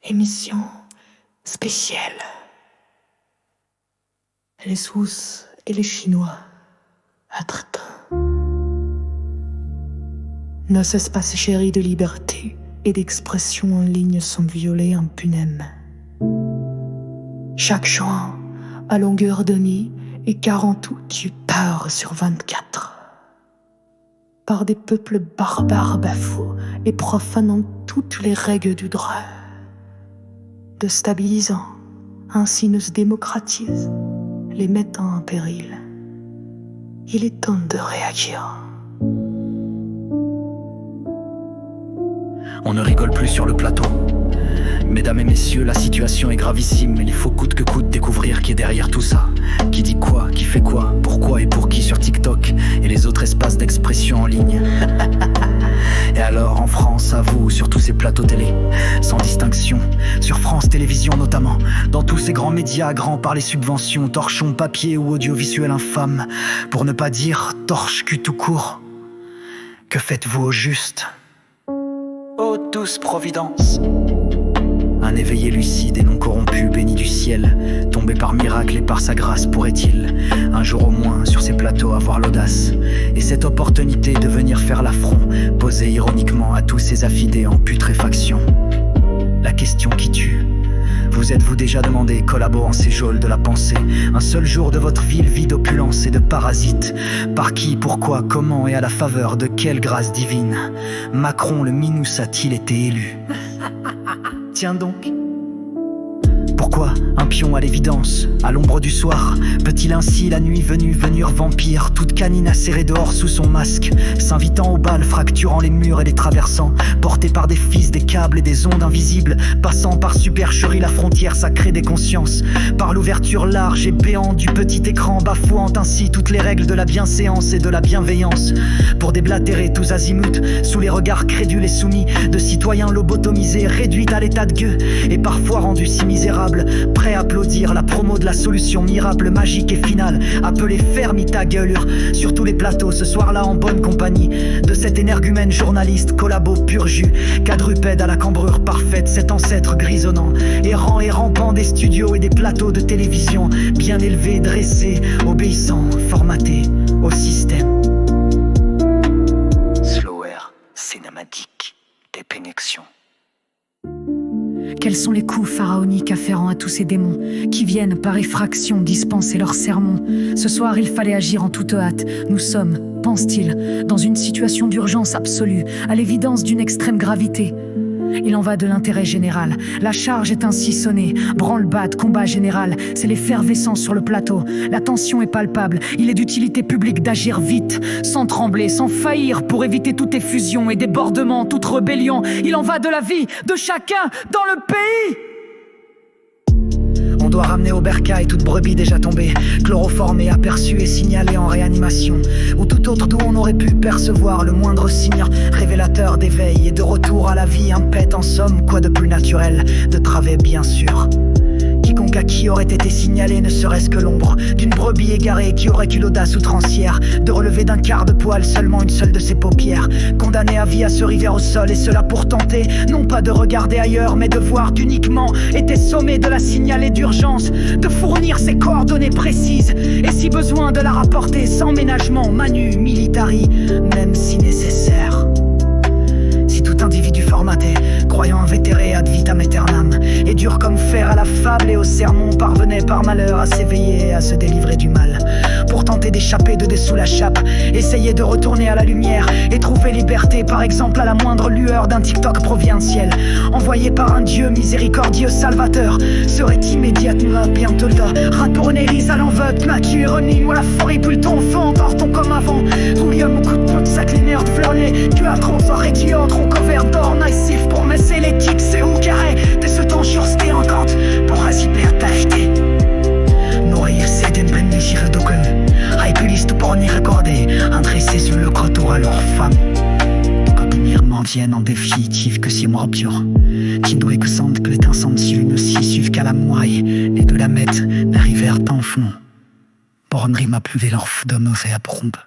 Émission spéciale. Les Russes et les Chinois entretiennent. Nos espaces chéris de liberté et d'expression en ligne sont violés impunément. Chaque jour, à longueur de nuit et 48 heures sur 24, par des peuples barbares bafoués et profanant toutes les règles du droit, déstabilisant, ainsi nous démocratisent, les mettant en péril. Il est temps de réagir. On ne rigole plus sur le plateau. Mesdames et messieurs, la situation est gravissime. Il faut coûte que coûte découvrir qui est derrière tout ça. Qui dit quoi, qui fait quoi, pourquoi et pour qui sur TikTok et les autres espaces d'expression en ligne. Et alors en France, à vous, sur tous ces plateaux télé, sans distinction, sur France Télévisions notamment, dans tous ces grands médias grands par les subventions, torchons papier ou audiovisuel infâme, pour ne pas dire torche-cul tout court. Que faites-vous au juste ? Ô douce Providence, un éveillé lucide et non corrompu, béni du ciel, tombé par miracle et par sa grâce, pourrait-il, un jour au moins, sur ces plateaux, avoir l'audace et cette opportunité de venir faire l'affront, poser ironiquement à tous ces affidés en putréfaction. La question qui tue. Vous êtes-vous déjà demandé, collaborant ces geôles de la pensée, un seul jour de votre ville vide d'opulence et de parasites? Par qui, pourquoi, comment et à la faveur de quelle grâce divine Macron le Minus a-t-il été élu? Tiens donc. Pourquoi un pion à l'évidence, à l'ombre du soir, peut-il ainsi la nuit venir vampire, toute canine acérée dehors sous son masque, s'invitant au bal, fracturant les murs et les traversant, porté par des fils, des câbles et des ondes invisibles, passant par supercherie la frontière sacrée des consciences, par l'ouverture large et béante du petit écran, bafouant ainsi toutes les règles de la bienséance et de la bienveillance, pour déblatérer tous azimuts, sous les regards crédules et soumis, de citoyens lobotomisés, réduits à l'état de gueux, et parfois rendus si misérables, prêt à applaudir la promo de la solution miracle, magique et finale, appelée Fermi ta gueule, sur tous les plateaux ce soir-là en bonne compagnie de cet énergumène journaliste, collabo pur jus, quadrupède à la cambrure parfaite, cet ancêtre grisonnant, errant et rampant des studios et des plateaux de télévision, bien élevé, dressé, obéissant, formaté au système. Slower, cinématique, déconnexion. Quels sont les coups pharaoniques afférents à tous ces démons qui viennent par effraction dispenser leurs sermons? Ce soir, il fallait agir en toute hâte. Nous sommes, pense-t-il, dans une situation d'urgence absolue, à l'évidence d'une extrême gravité. Il en va de l'intérêt général. La charge est ainsi sonnée. Branle-bas de combat général. C'est l'effervescence sur le plateau. La tension est palpable. Il est d'utilité publique d'agir vite, sans trembler, sans faillir, pour éviter toute effusion et débordement, toute rébellion. Il en va de la vie de chacun dans le pays. On doit ramener au bercail toute brebis déjà tombée, chloroformée, aperçue et signalée en réanimation, ou tout autre d'où on aurait pu percevoir le moindre signe révélateur d'éveil et de retour à la vie, un pet en somme, quoi de plus naturel, de travers bien sûr. Quiconque à qui aurait été signalé ne serait-ce que l'ombre d'une brebis égarée qui aurait eu l'audace outrancière de relever d'un quart de poil seulement une seule de ses paupières, condamné à vie à se river au sol, et cela pour tenter, non pas de regarder ailleurs, mais de voir qu'uniquement était sommé de la signaler d'urgence, de fournir ses coordonnées précises, et si besoin de la rapporter sans ménagement, manu militari, même si nécessaire. Si tout individu formaté, croyant invétéré ad vitam aeternam, et dur comme fer à la fable et au sermon, parvenait par malheur à s'éveiller et à se délivrer du mal, pour tenter d'échapper de dessous la chape, essayer de retourner à la lumière et trouver liberté, par exemple à la moindre lueur d'un TikTok provincial, envoyé par un Dieu miséricordieux salvateur, serait immédiatement bientôt ratourner à l'enveloppe, maquille ironie, moi la forêt plus ton fond, partons comme avant, roulium au coup de pote, sac linéaire de fleuret, tu as trop fort et tu as trop couvert d'or, naïsif pour messer les tics, c'est au carré, dès ce temps jurste en compte, pour asiper t'acheter. Nourrir c'est d'une peine ni gire d'aucun, hypuliste pour n'y recorder, adresser sur le retour à leur femme. M'en viennent en définitive que si moi pur, qui doit que sente que les incendies ne s'y suivent qu'à la moelle, et de la mettre n'arrivèrent en fond. Bornerie m'a pluvé leur fou de nos et à prombe.